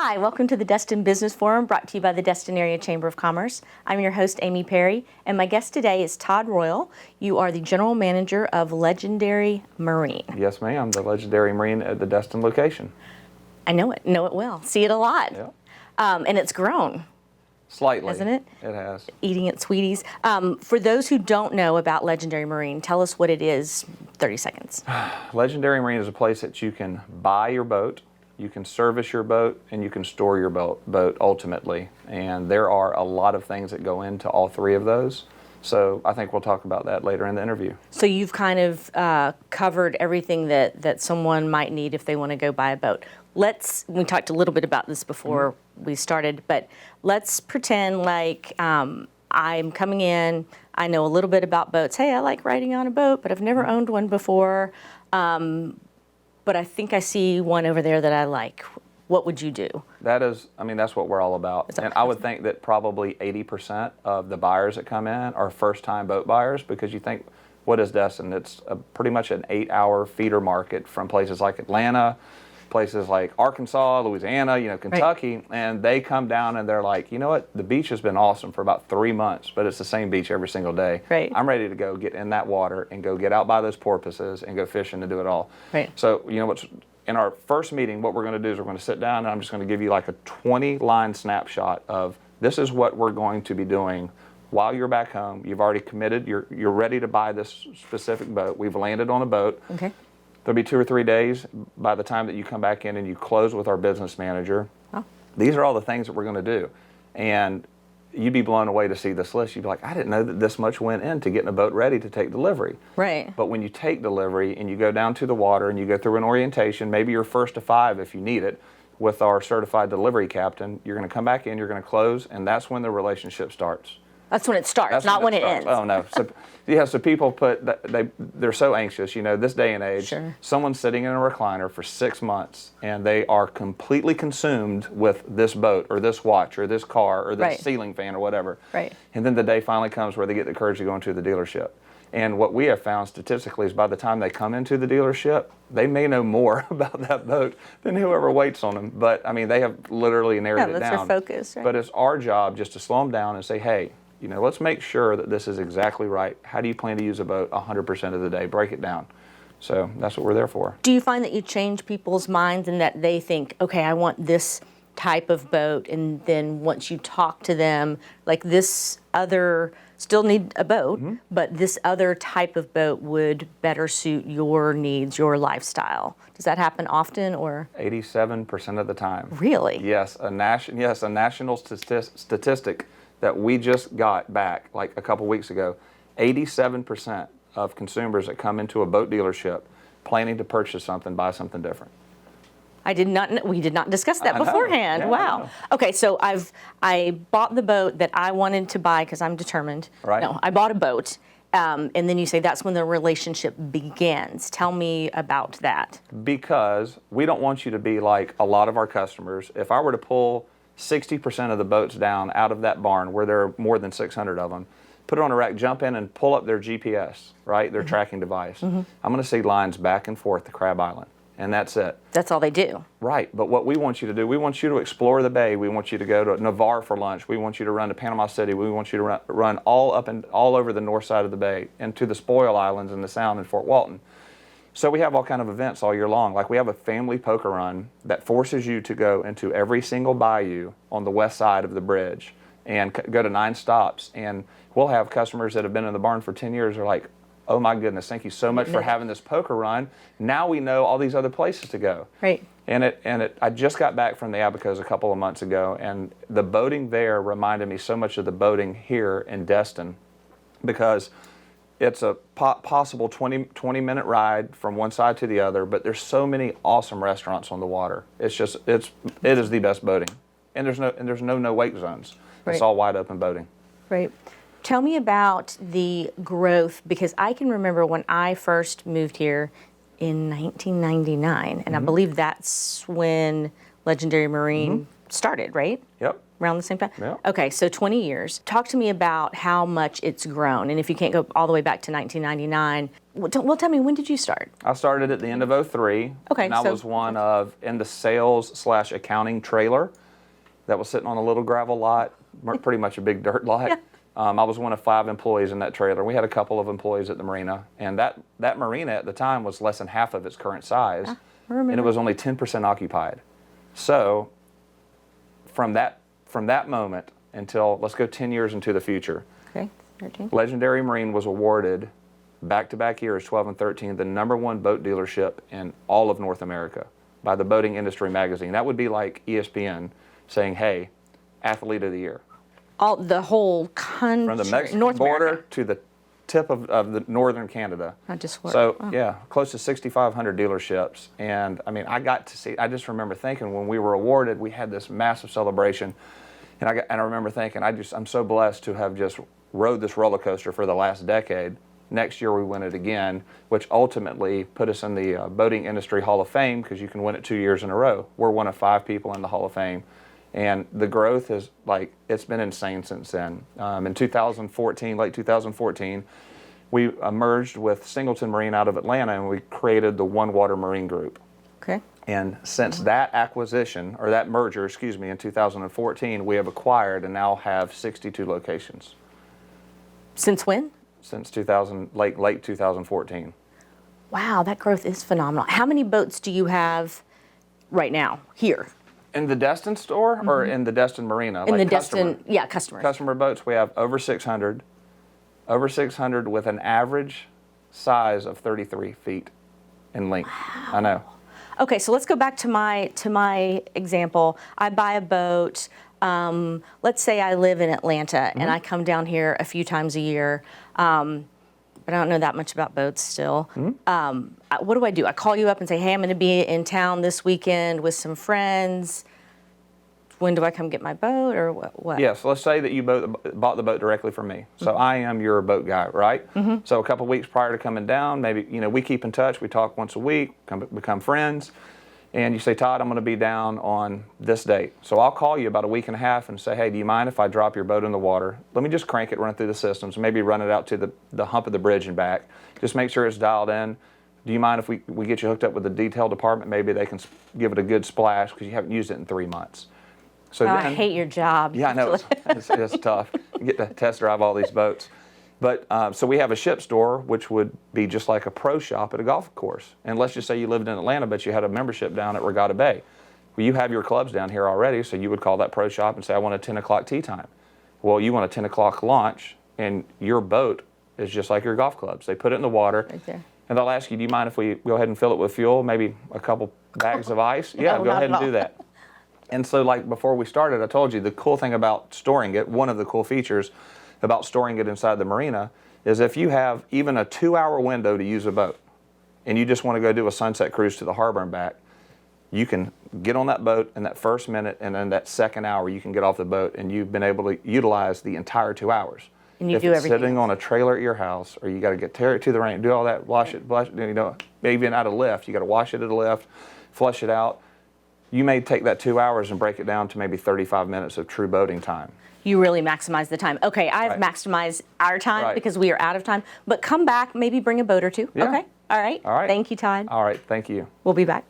Hi, welcome to the Destin Business Forum, brought to you by the Destin Area Chamber of Commerce. I'm your host, Amy Perry, and my guest today is Todd Royall. You are the General Manager of Legendary Marine. Yes, ma'am, the Legendary Marine at the Destin location. I know it well. See it a lot. Yeah. And it's grown. Slightly. Hasn't it? It has. Eating its Sweeties. For those who don't know about Legendary Marine, tell us what it is, 30 seconds. Legendary Marine is a place that you can buy your boat, you can service your boat, and you can store your boat ultimately. And there are a lot of things that go into all three of those. So I think we'll talk about that later in the interview. So you've kind of covered everything that someone might need if they want to go buy a boat. We talked a little bit about this before we started, but let's pretend like I'm coming in, I know a little bit about boats. Hey, I like riding on a boat, but I've never owned one before. But I think I see one over there that I like. What would you do? That's what we're all about. And I would think that probably 80% of the buyers that come in are first-time boat buyers, because you think, what is Destin? It's pretty much an 8-hour feeder market from places like Atlanta, places like Arkansas, Louisiana, Kentucky, right. And they come down and they're like, you know what, the beach has been awesome for about 3 months, but it's the same beach every single day. Right. I'm ready to go get in that water and go get out by those porpoises and go fishing and do it all. Right. So, in our first meeting, what we're going to do is we're going to sit down and I'm just going to give you like a 20-line snapshot of this is what we're going to be doing while you're back home. You've already committed. You're ready to buy this specific boat. We've landed on a boat. Okay. There'll be 2 or 3 days by the time that you come back in and you close with our business manager. Oh. These are all the things that we're going to do. And you'd be blown away to see this list. You'd be like, I didn't know that this much went into getting a boat ready to take delivery. Right. But when you take delivery and you go down to the water and you go through an orientation, maybe you're first to 5 if you need it, with our certified delivery captain, you're going to come back in, you're going to close, and that's when the relationship starts. That's when it starts, not when it ends. Oh, no. So people they're so anxious, this day and age. Sure. Someone's sitting in a recliner for 6 months and they are completely consumed with this boat or this watch or this car or this right. ceiling fan or whatever. Right. And then the day finally comes where they get the courage to go into the dealership. And what we have found statistically is by the time they come into the dealership, they may know more about that boat than whoever waits on them. But, they have literally narrowed it down. Yeah, that's their focus, right? But it's our job just to slow them down and say, hey, let's make sure that this is exactly right. How do you plan to use a boat 100% of the day? Break it down. So that's what we're there for. Do you find that you change people's minds and that they think, okay, I want this type of boat, and then once you talk to them, like this other, still need a boat, but this other type of boat would better suit your needs, your lifestyle? Does that happen often, or? 87% of the time. Really? Yes, a national statistic that we just got back like a couple weeks ago. 87% of consumers that come into a boat dealership planning to purchase something, buy something different. We did not discuss that beforehand. Yeah, wow. Okay, so I bought the boat that I wanted to buy because I'm determined. Right. No, I bought a boat, and then you say that's when the relationship begins. Tell me about that. Because we don't want you to be like a lot of our customers. If I were to pull 60% of the boats down out of that barn where there are more than 600 of them, put it on a rack, jump in and pull up their GPS, right? Their tracking device. I'm going to see lines back and forth to Crab Island, and that's it. That's all they do. Right, but what we want you to do, we want you to explore the bay. We want you to go to Navarre for lunch. We want you to run to Panama City. We want you to run all over the north side of the bay and to the Spoil Islands and the Sound in Fort Walton. So we have all kind of events all year long. Like we have a family poker run that forces you to go into every single bayou on the west side of the bridge and go to 9 stops. And we'll have customers that have been in the barn for 10 years are like, oh my goodness, thank you so much for having this poker run. Now we know all these other places to go. Right. I just got back from the Abacos a couple of months ago, and the boating there reminded me so much of the boating here in Destin, because it's a possible 20-minute ride from one side to the other, but there's so many awesome restaurants on the water. It is the best boating, and there's no wake zones. Right. It's all wide open boating. Right. Tell me about the growth, because I can remember when I first moved here in 1999, and I believe that's when Legendary Marine started, right? Yep. Around the same time? Yeah. Okay, so 20 years. Talk to me about how much it's grown. And if you can't go all the way back to 1999, well, tell me, when did you start? I started at the end of '03. Okay, And I so- was one of, in the sales/accounting trailer that was sitting on a little gravel lot, pretty much a big dirt lot. Yeah. I was one of 5 employees in that trailer. We had a couple of employees at the marina. And that marina at the time was less than half of its current size. I remember. And it was only 10% occupied. So from that moment until, let's go 10 years into the future, Okay, 13. Legendary Marine was awarded back-to-back years, 12 and 13, the #1 boat dealership in all of North America by the Boating Industry magazine. That would be like ESPN saying, hey, Athlete of the Year. The whole country. From the Mexican North border America. to the tip of the northern Canada. Not just Florida. So, Oh. yeah, close to 6,500 dealerships. And, I mean, I got to see, I just remember thinking when we were awarded, we had this massive celebration. And I remember thinking, I'm so blessed to have just rode this roller coaster for the last decade. Next year we win it again, which ultimately put us in the Boating Industry Hall of Fame because you can win it 2 years in a row. We're one of 5 people in the Hall of Fame. And the growth is it's been insane since then. In 2014, late 2014, we merged with Singleton Marine out of Atlanta and we created the One Water Marine Group. Okay. And since that acquisition, or that merger, excuse me, in 2014, we have acquired and now have 62 locations. Since when? Since late 2014. Wow, that growth is phenomenal. How many boats do you have right now here? In the Destin store or in the Destin Marina? In like the Destin, yeah, customers. Customer boats, we have over 600 with an average size of 33 feet in length. Wow. I know. Okay, so let's go back to my example. I buy a boat. Let's say I live in Atlanta and I come down here a few times a year, but I don't know that much about boats still. What do? I call you up and say, hey, I'm going to be in town this weekend with some friends. When do I come get my boat or what? Yes, let's say that you bought the boat directly from me. So I am your boat guy, right? So a couple weeks prior to coming down, maybe, we keep in touch. We talk once a week, become friends. And you say, Todd, I'm going to be down on this date. So I'll call you about a week and a half and say, hey, do you mind if I drop your boat in the water? Let me just crank it, run it through the systems, maybe run it out to the hump of the bridge and back. Just make sure it's dialed in. Do you mind if we get you hooked up with the detail department? Maybe they can give it a good splash because you haven't used it in 3 months. So I hate your job. Yeah, I know. It's tough. You get to test drive all these boats. But so we have a ship store, which would be just like a pro shop at a golf course. And let's just say you lived in Atlanta, but you had a membership down at Regatta Bay. Well, you have your clubs down here already, so you would call that pro shop and say, I want a 10 o'clock tee time. Well, you want a 10 o'clock launch, and your boat is just like your golf clubs. They put it in the water, Right there. and they'll ask you, do you mind if we go ahead and fill it with fuel, maybe a couple bags of ice? Yeah, No, go not ahead at and do all. that. And so like before we started, I told you the cool thing about storing it, one of the cool features about storing it inside the marina is if you have even a 2-hour window to use a boat and you just want to go do a sunset cruise to the harbor and back, you can get on that boat in that first minute and then that second hour you can get off the boat and you've been able to utilize the entire 2 hours. And you if do it's everything sitting else. on a trailer at your house or you got to tear it to the rain, do all that, wash it, maybe even out of lift, you got to wash it at a lift, flush it out. You may take that 2 hours and break it down to maybe 35 minutes of true boating time. You really maximize the time. Okay, I've Right. maximized our time Right. because we are out of time. But come back, maybe bring a boat or two. Yeah. Okay? All right. All right. Thank you, Todd. All right, thank you. We'll be back.